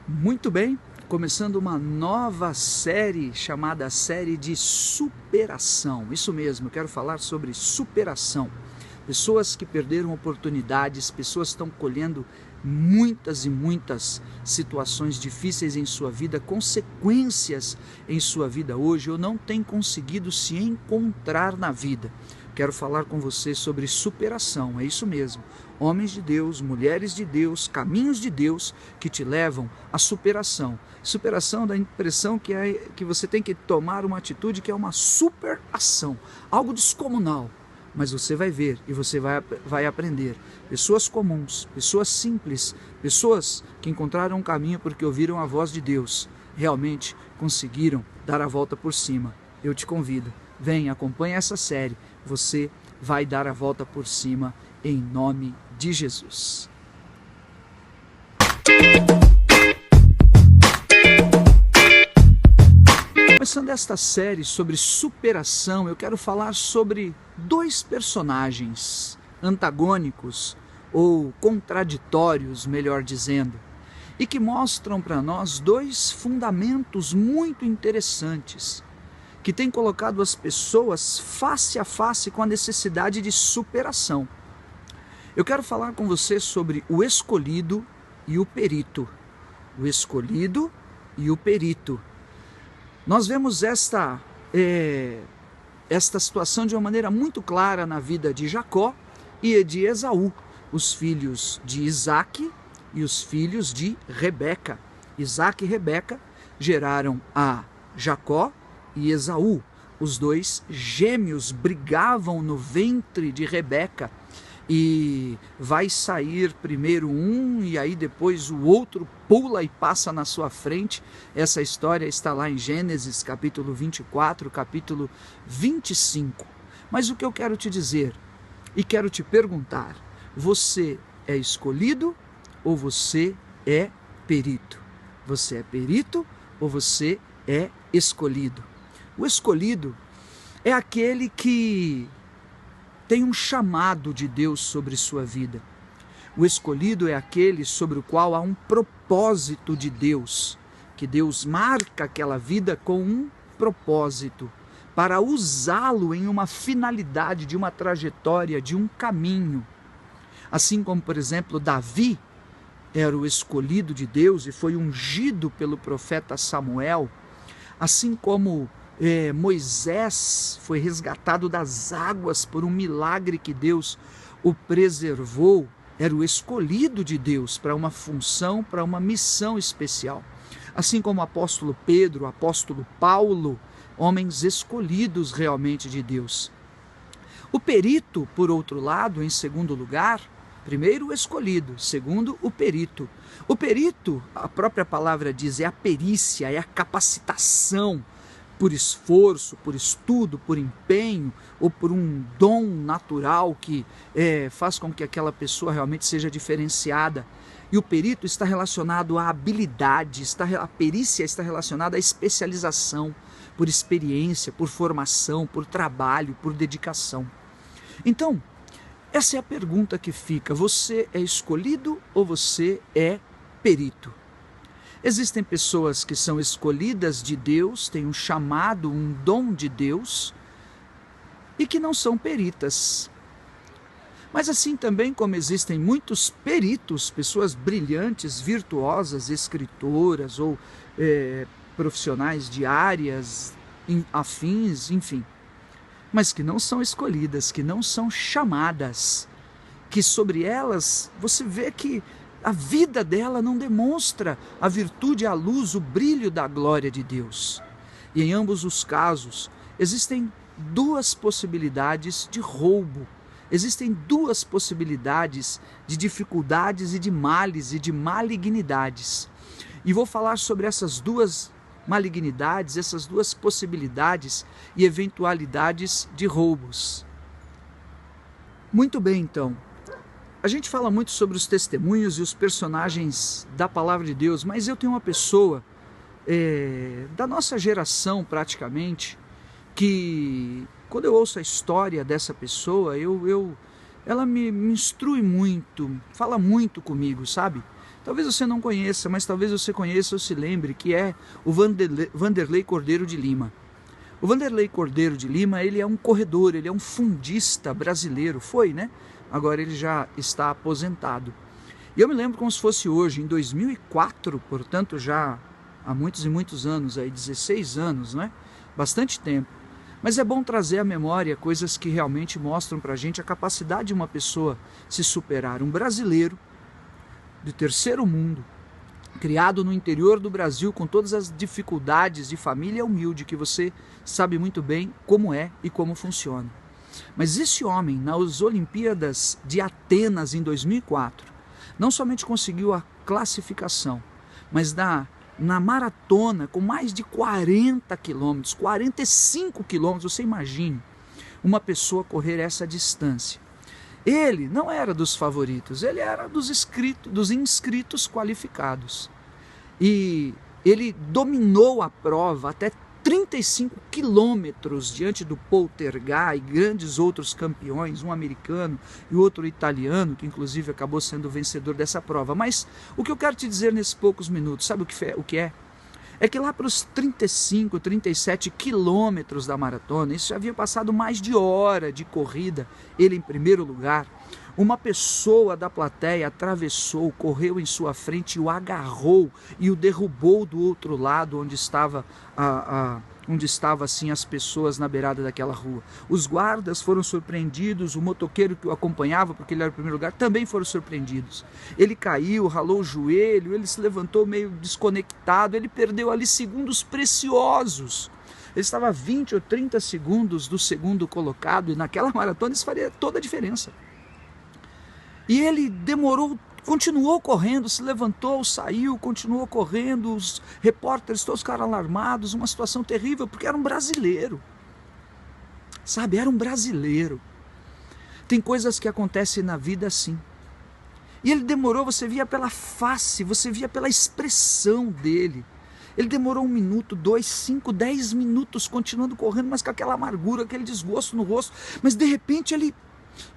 Muito bem, começando uma nova série chamada série de superação. Isso mesmo, eu quero falar sobre superação. Pessoas que perderam oportunidades, pessoas que estão colhendo muitas e muitas situações difíceis em sua vida, consequências em sua vida hoje, ou não têm conseguido se encontrar na vida. Quero falar com você sobre superação, é isso mesmo. Homens de Deus, mulheres de Deus, caminhos de Deus que te levam à superação. Superação dá a impressão que você tem que tomar uma atitude que é uma superação, algo descomunal. Mas você vai ver e você vai aprender. Pessoas comuns, pessoas simples, pessoas que encontraram um caminho porque ouviram a voz de Deus, realmente conseguiram dar a volta por cima. Eu te convido, vem, acompanhe essa série. Você vai dar a volta por cima em nome de Jesus. Começando esta série sobre superação, eu quero falar sobre dois personagens antagônicos ou contraditórios, melhor dizendo, e que mostram para nós dois fundamentos muito interessantes, que têm colocado as pessoas face a face com a necessidade de superação. Eu quero falar com você sobre o escolhido e o perito. O escolhido e o perito. Nós vemos esta situação de uma maneira muito clara na vida de Jacó e de Esaú, os filhos de Isaac e os filhos de Rebeca. Isaac e Rebeca geraram a Jacó e Esaú. Os dois gêmeos brigavam no ventre de Rebeca. E vai sair primeiro um e aí depois o outro pula e passa na sua frente. Essa história está lá em Gênesis capítulo 24, capítulo 25. Mas o que eu quero te dizer e quero te perguntar: você é escolhido ou você é perito? Você é perito ou você é escolhido? O escolhido é aquele que tem um chamado de Deus sobre sua vida. O escolhido é aquele sobre o qual há um propósito de Deus, que Deus marca aquela vida com um propósito, para usá-lo em uma finalidade, de uma trajetória, de um caminho. Assim como, por exemplo, Davi era o escolhido de Deus e foi ungido pelo profeta Samuel, assim como Moisés foi resgatado das águas por um milagre que Deus o preservou, era o escolhido de Deus para uma função, para uma missão especial. Assim como o apóstolo Pedro, o apóstolo Paulo, homens escolhidos realmente de Deus. O perito, por outro lado, em segundo lugar, primeiro o escolhido, segundo o perito. O perito, a própria palavra diz, é a perícia, é a capacitação, por esforço, por estudo, por empenho, ou por um dom natural que faz com que aquela pessoa realmente seja diferenciada. E o perito está relacionado à habilidade, a perícia está relacionada à especialização, por experiência, por formação, por trabalho, por dedicação. Então, essa é a pergunta que fica: você é escolhido ou você é perito? Existem pessoas que são escolhidas de Deus, têm um chamado, um dom de Deus, e que não são peritas. Mas assim também como existem muitos peritos, pessoas brilhantes, virtuosas, escritoras ou profissionais de áreas afins, enfim, mas que não são escolhidas, que não são chamadas, que sobre elas você vê que a vida dela não demonstra a virtude, a luz, o brilho da glória de Deus. E em ambos os casos, existem duas possibilidades de roubo, existem duas possibilidades de dificuldades e de males e de malignidades. E vou falar sobre essas duas malignidades, essas duas possibilidades e eventualidades de roubos. Muito bem, então. A gente fala muito sobre os testemunhos e os personagens da palavra de Deus, mas eu tenho uma pessoa da nossa geração praticamente, que quando eu ouço a história dessa pessoa, ela me instrui muito, fala muito comigo, sabe? Talvez você não conheça, mas talvez você conheça ou se lembre, que é o Vanderlei Cordeiro de Lima. O Vanderlei Cordeiro de Lima, ele é um corredor, ele é um fundista brasileiro, foi, né? Agora ele já está aposentado. E eu me lembro como se fosse hoje, em 2004, portanto já há muitos e muitos anos, aí 16 anos, né? Bastante tempo. Mas é bom trazer à memória coisas que realmente mostram para a gente a capacidade de uma pessoa se superar. Um brasileiro de terceiro mundo, criado no interior do Brasil, com todas as dificuldades de família humilde, que você sabe muito bem como é e como funciona. Mas esse homem, nas Olimpíadas de Atenas em 2004, não somente conseguiu a classificação, mas na maratona, com mais de 40 quilômetros, 45 quilômetros, você imagine uma pessoa correr essa distância. Ele não era dos favoritos, ele era dos inscritos qualificados. E ele dominou a prova até 35 quilômetros diante do Poltergar e grandes outros campeões, um americano e outro italiano, que inclusive acabou sendo o vencedor dessa prova. Mas o que eu quero te dizer nesses poucos minutos, sabe o que é? É que lá para os 35, 37 quilômetros da maratona, isso já havia passado mais de hora de corrida, ele em primeiro lugar, uma pessoa da plateia atravessou, correu em sua frente e o agarrou e o derrubou do outro lado, onde estava assim as pessoas na beirada daquela rua. Os guardas foram surpreendidos, o motoqueiro que o acompanhava, porque ele era o primeiro lugar, também foram surpreendidos. Ele caiu, ralou o joelho, ele se levantou meio desconectado, ele perdeu ali segundos preciosos. Ele estava a 20 ou 30 segundos do segundo colocado, e naquela maratona isso faria toda a diferença. E ele continuou correndo, se levantou, saiu, continuou correndo, os repórteres todos ficaram alarmados, uma situação terrível, porque era um brasileiro. Sabe, era um brasileiro. Tem coisas que acontecem na vida assim. E ele demorou, você via pela face, você via pela expressão dele. Ele demorou 1 minuto, 2, 5, 10 minutos continuando correndo, mas com aquela amargura, aquele desgosto no rosto. Mas de repente ele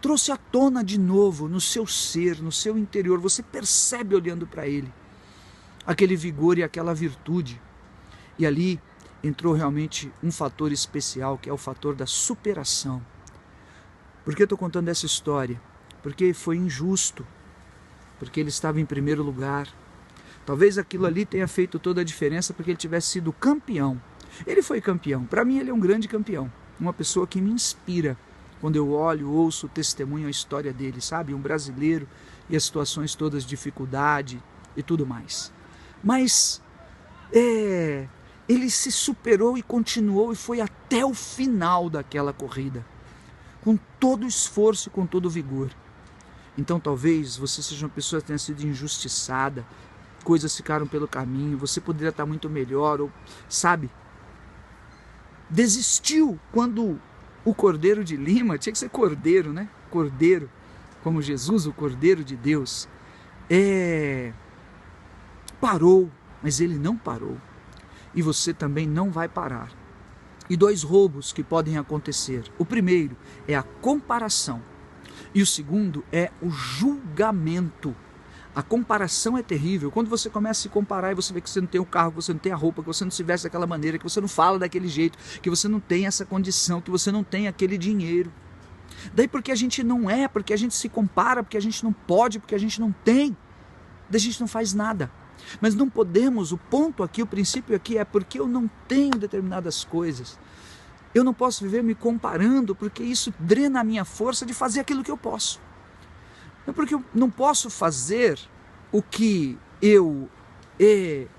trouxe à tona de novo no seu ser, no seu interior. Você percebe olhando para ele aquele vigor e aquela virtude. E ali entrou realmente um fator especial, que é o fator da superação. Por que eu estou contando essa história? Porque foi injusto, porque ele estava em primeiro lugar. Talvez aquilo ali tenha feito toda a diferença porque ele tivesse sido campeão. Ele foi campeão. Para mim ele é um grande campeão, uma pessoa que me inspira. Quando eu olho, ouço, testemunho a história dele, sabe? Um brasileiro e as situações todas de dificuldade e tudo mais. Mas ele se superou e continuou e foi até o final daquela corrida, com todo o esforço e com todo o vigor. Então talvez você seja uma pessoa que tenha sido injustiçada, coisas ficaram pelo caminho, você poderia estar muito melhor, ou, sabe, desistiu quando o Cordeiro de Lima, tinha que ser Cordeiro, né? Cordeiro, como Jesus, o Cordeiro de Deus, parou, mas ele não parou. E você também não vai parar. E 2 roubos que podem acontecer. O primeiro é a comparação. E o segundo é o julgamento. A comparação é terrível. Quando você começa a se comparar e você vê que você não tem o carro, que você não tem a roupa, que você não se veste daquela maneira, que você não fala daquele jeito, que você não tem essa condição, que você não tem aquele dinheiro. Daí porque a gente não é, porque a gente se compara, porque a gente não pode, porque a gente não tem, daí a gente não faz nada. Mas não podemos, o ponto aqui, o princípio aqui é porque eu não tenho determinadas coisas. Eu não posso viver me comparando, porque isso drena a minha força de fazer aquilo que eu posso. É porque eu não posso fazer o que eu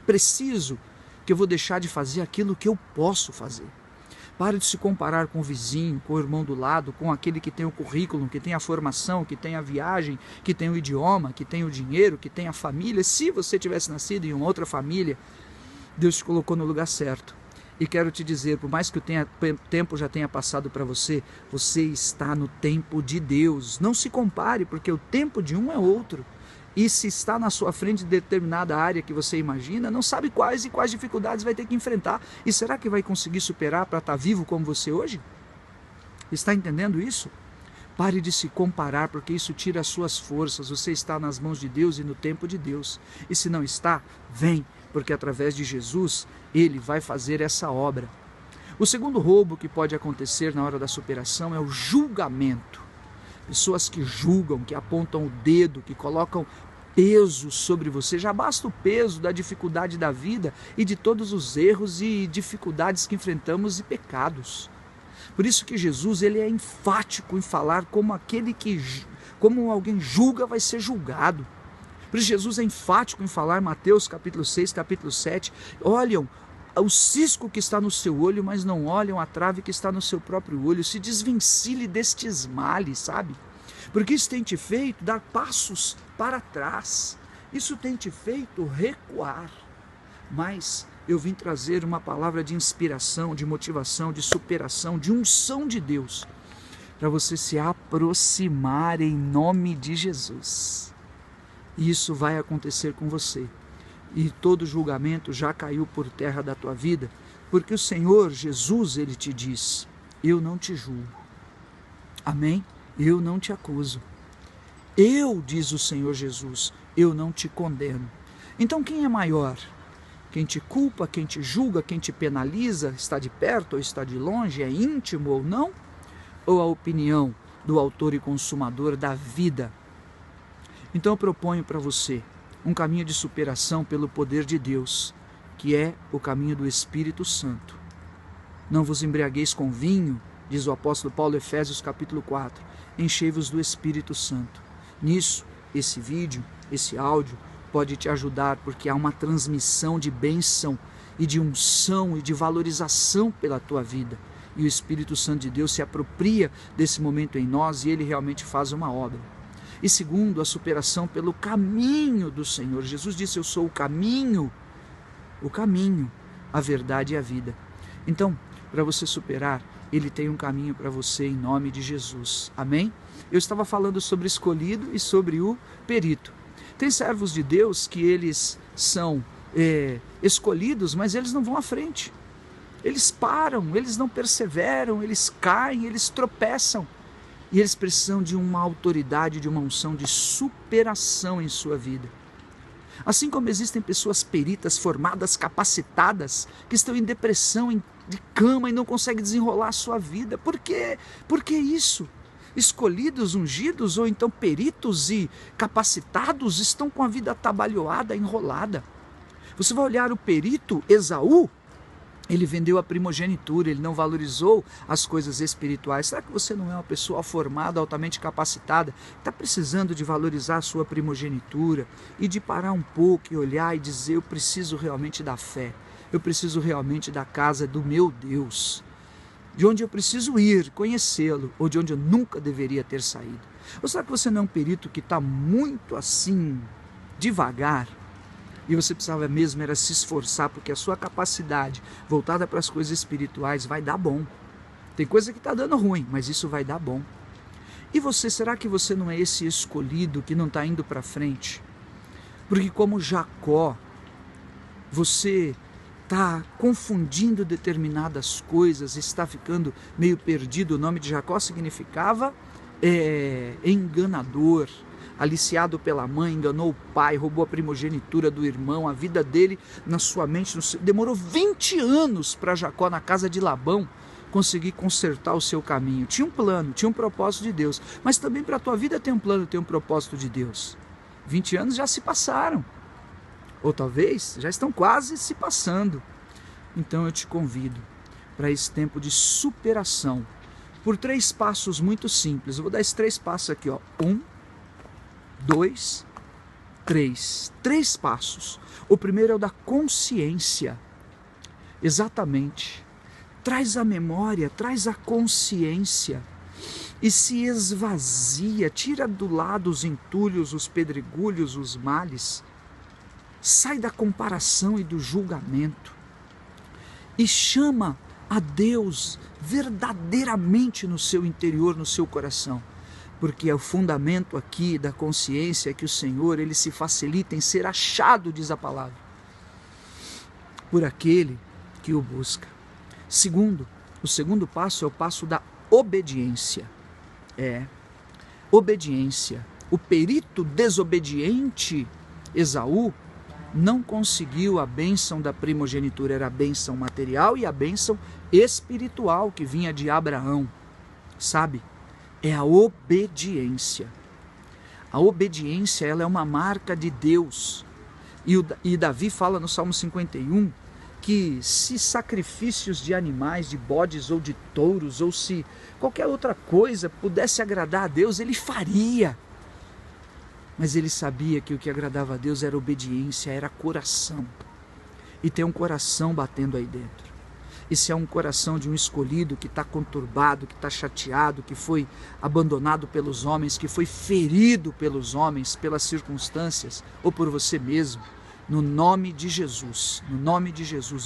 preciso, que eu vou deixar de fazer aquilo que eu posso fazer. Pare de se comparar com o vizinho, com o irmão do lado, com aquele que tem o currículo, que tem a formação, que tem a viagem, que tem o idioma, que tem o dinheiro, que tem a família. Se você tivesse nascido em uma outra família, Deus te colocou no lugar certo. E quero te dizer, por mais que o tempo já tenha passado para você, você está no tempo de Deus. Não se compare, porque o tempo de um é outro. E se está na sua frente de determinada área que você imagina, não sabe quais dificuldades vai ter que enfrentar. E será que vai conseguir superar para estar vivo como você hoje? Está entendendo isso? Pare de se comparar, porque isso tira as suas forças. Você está nas mãos de Deus e no tempo de Deus. E se não está, vem, porque através de Jesus, Ele vai fazer essa obra. O segundo roubo que pode acontecer na hora da superação é o julgamento. Pessoas que julgam, que apontam o dedo, que colocam peso sobre você. Já basta o peso da dificuldade da vida e de todos os erros e dificuldades que enfrentamos e pecados. Por isso que Jesus, ele é enfático em falar como alguém julga vai ser julgado. Por isso Jesus é enfático em falar, Mateus capítulo 6, capítulo 7, olham o cisco que está no seu olho, mas não olham a trave que está no seu próprio olho. Se desvencilhe destes males, sabe? Porque isso tem te feito dar passos para trás. Isso tem te feito recuar. Mas eu vim trazer uma palavra de inspiração, de motivação, de superação, de unção de Deus, para você se aproximar em nome de Jesus. E isso vai acontecer com você. E todo julgamento já caiu por terra da tua vida, porque o Senhor Jesus, Ele te diz, eu não te julgo. Amém? Eu não te acuso. Eu, diz o Senhor Jesus, eu não te condeno. Então quem é maior? Quem te culpa, quem te julga, quem te penaliza, está de perto ou está de longe, é íntimo ou não? Ou a opinião do autor e consumador da vida? Então eu proponho para você um caminho de superação pelo poder de Deus, que é o caminho do Espírito Santo. Não vos embriagueis com vinho, diz o apóstolo Paulo, Efésios capítulo 4, enchei-vos do Espírito Santo. Nisso, esse vídeo, esse áudio, pode te ajudar, porque há uma transmissão de bênção e de unção e de valorização pela tua vida. E o Espírito Santo de Deus se apropria desse momento em nós e ele realmente faz uma obra. E segundo, a superação pelo caminho do Senhor. Jesus disse, eu sou o caminho, a verdade e a vida. Então, para você superar, Ele tem um caminho para você em nome de Jesus. Amém? Eu estava falando sobre escolhido e sobre o perito. Tem servos de Deus que eles são escolhidos, mas eles não vão à frente. Eles param, eles não perseveram, eles caem, eles tropeçam. E eles precisam de uma autoridade, de uma unção de superação em sua vida. Assim como existem pessoas peritas, formadas, capacitadas, que estão em depressão, de cama e não conseguem desenrolar a sua vida. Por quê? Por que isso? Escolhidos, ungidos ou então peritos e capacitados estão com a vida atabalhoada, enrolada. Você vai olhar o perito Esaú, ele vendeu a primogenitura, ele não valorizou as coisas espirituais. Será que você não é uma pessoa formada, altamente capacitada, que está precisando de valorizar a sua primogenitura e de parar um pouco e olhar e dizer, eu preciso realmente da fé, eu preciso realmente da casa do meu Deus, de onde eu preciso ir, conhecê-lo, ou de onde eu nunca deveria ter saído? Ou será que você não é um perito que está muito assim, devagar, e você precisava mesmo era se esforçar, porque a sua capacidade voltada para as coisas espirituais vai dar bom. Tem coisa que está dando ruim, mas isso vai dar bom. E você, será que você não é esse escolhido que não está indo para frente? Porque como Jacó, você está confundindo determinadas coisas, está ficando meio perdido. O nome de Jacó significava enganador, aliciado pela mãe, enganou o pai, roubou a primogenitura do irmão, a vida dele na sua mente. Demorou 20 anos para Jacó, na casa de Labão, conseguir consertar o seu caminho. Tinha um plano, tinha um propósito de Deus, mas também para a tua vida tem um plano, tem um propósito de Deus. 20 anos já se passaram, ou talvez já estão quase se passando. Então eu te convido para esse tempo de superação, por 3 passos muito simples. Eu vou dar esses 3 passos aqui, ó. 1, 2, 3. 3 passos. O primeiro é o da consciência. Exatamente. Traz a memória, traz a consciência e se esvazia, tira do lado os entulhos, os pedregulhos, os males. Sai da comparação e do julgamento e chama a Deus verdadeiramente no seu interior, no seu coração. Porque é o fundamento aqui da consciência que o Senhor, ele se facilita em ser achado, diz a palavra, por aquele que o busca. Segundo, o segundo passo é o passo da obediência. obediência. O perito desobediente, Esaú, não conseguiu a bênção da primogenitura, era a bênção material e a bênção espiritual que vinha de Abraão. Sabe? É a obediência. A obediência, ela é uma marca de Deus. E Davi fala no Salmo 51 que se sacrifícios de animais, de bodes ou de touros, ou se qualquer outra coisa pudesse agradar a Deus, ele faria. Mas ele sabia que o que agradava a Deus era obediência, era coração. E tem um coração batendo aí dentro. E se é um coração de um escolhido que está conturbado, que está chateado, que foi abandonado pelos homens, que foi ferido pelos homens, pelas circunstâncias, ou por você mesmo, no nome de Jesus,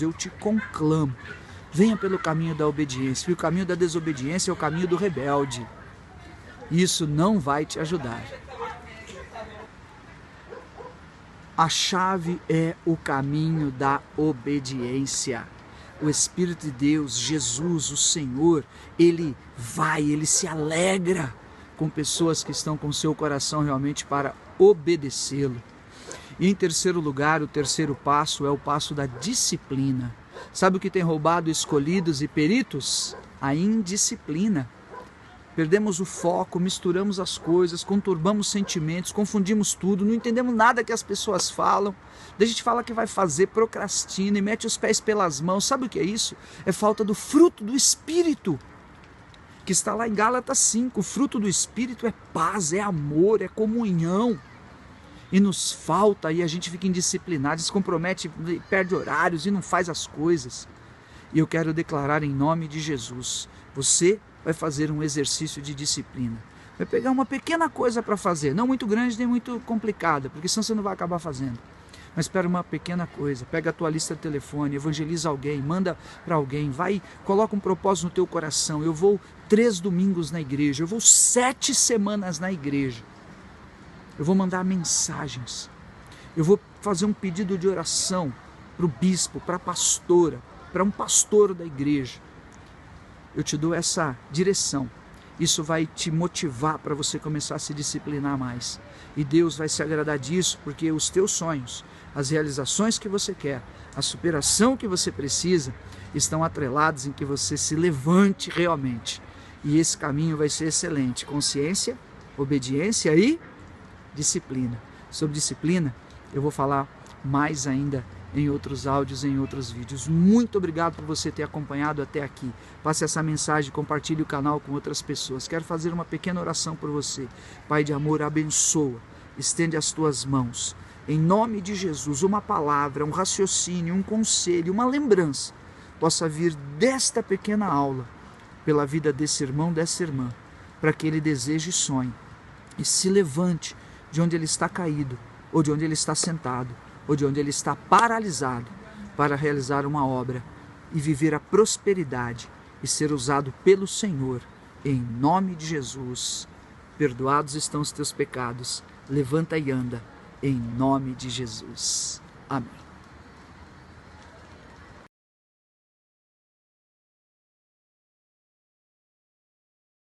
eu te conclamo, venha pelo caminho da obediência, e o caminho da desobediência é o caminho do rebelde. Isso não vai te ajudar. A chave é o caminho da obediência. O Espírito de Deus, Jesus, o Senhor, ele se alegra com pessoas que estão com seu coração realmente para obedecê-lo. E em terceiro lugar, o terceiro passo é o passo da disciplina. Sabe o que tem roubado escolhidos e peritos? A indisciplina. Perdemos o foco, misturamos as coisas, conturbamos sentimentos, confundimos tudo, não entendemos nada que as pessoas falam. Daí a gente fala que vai fazer, procrastina e mete os pés pelas mãos. Sabe o que é isso? É falta do fruto do Espírito, que está lá em Gálatas 5. O fruto do Espírito é paz, é amor, é comunhão. E nos falta, e a gente fica indisciplinado, se compromete, perde horários e não faz as coisas. E eu quero declarar em nome de Jesus, você vai fazer um exercício de disciplina. Vai pegar uma pequena coisa para fazer, não muito grande nem muito complicada, porque senão você não vai acabar fazendo. Mas espera uma pequena coisa, pega a tua lista de telefone, evangeliza alguém, manda para alguém, vai, coloca um propósito no teu coração. Eu vou 3 domingos na igreja, eu vou 7 semanas na igreja. Eu vou mandar mensagens, eu vou fazer um pedido de oração para o bispo, para a pastora, para um pastor da igreja. Eu te dou essa direção. Isso vai te motivar para você começar a se disciplinar mais. E Deus vai se agradar disso, porque os teus sonhos, as realizações que você quer, a superação que você precisa, estão atrelados em que você se levante realmente. E esse caminho vai ser excelente. Consciência, obediência e disciplina. Sobre disciplina, eu vou falar mais ainda em outros áudios, em outros vídeos. Muito obrigado por você ter acompanhado até aqui. Passe essa mensagem, compartilhe o canal com outras pessoas. Quero fazer uma pequena oração por você. Pai de amor, abençoa, estende as tuas mãos. Em nome de Jesus, uma palavra, um raciocínio, um conselho, uma lembrança possa vir desta pequena aula pela vida desse irmão, dessa irmã, para que ele deseje e sonhe e se levante de onde ele está caído, ou de onde ele está sentado, ou de onde ele está paralisado, para realizar uma obra e viver a prosperidade e ser usado pelo Senhor, em nome de Jesus. Perdoados estão os teus pecados, levanta e anda, em nome de Jesus. Amém.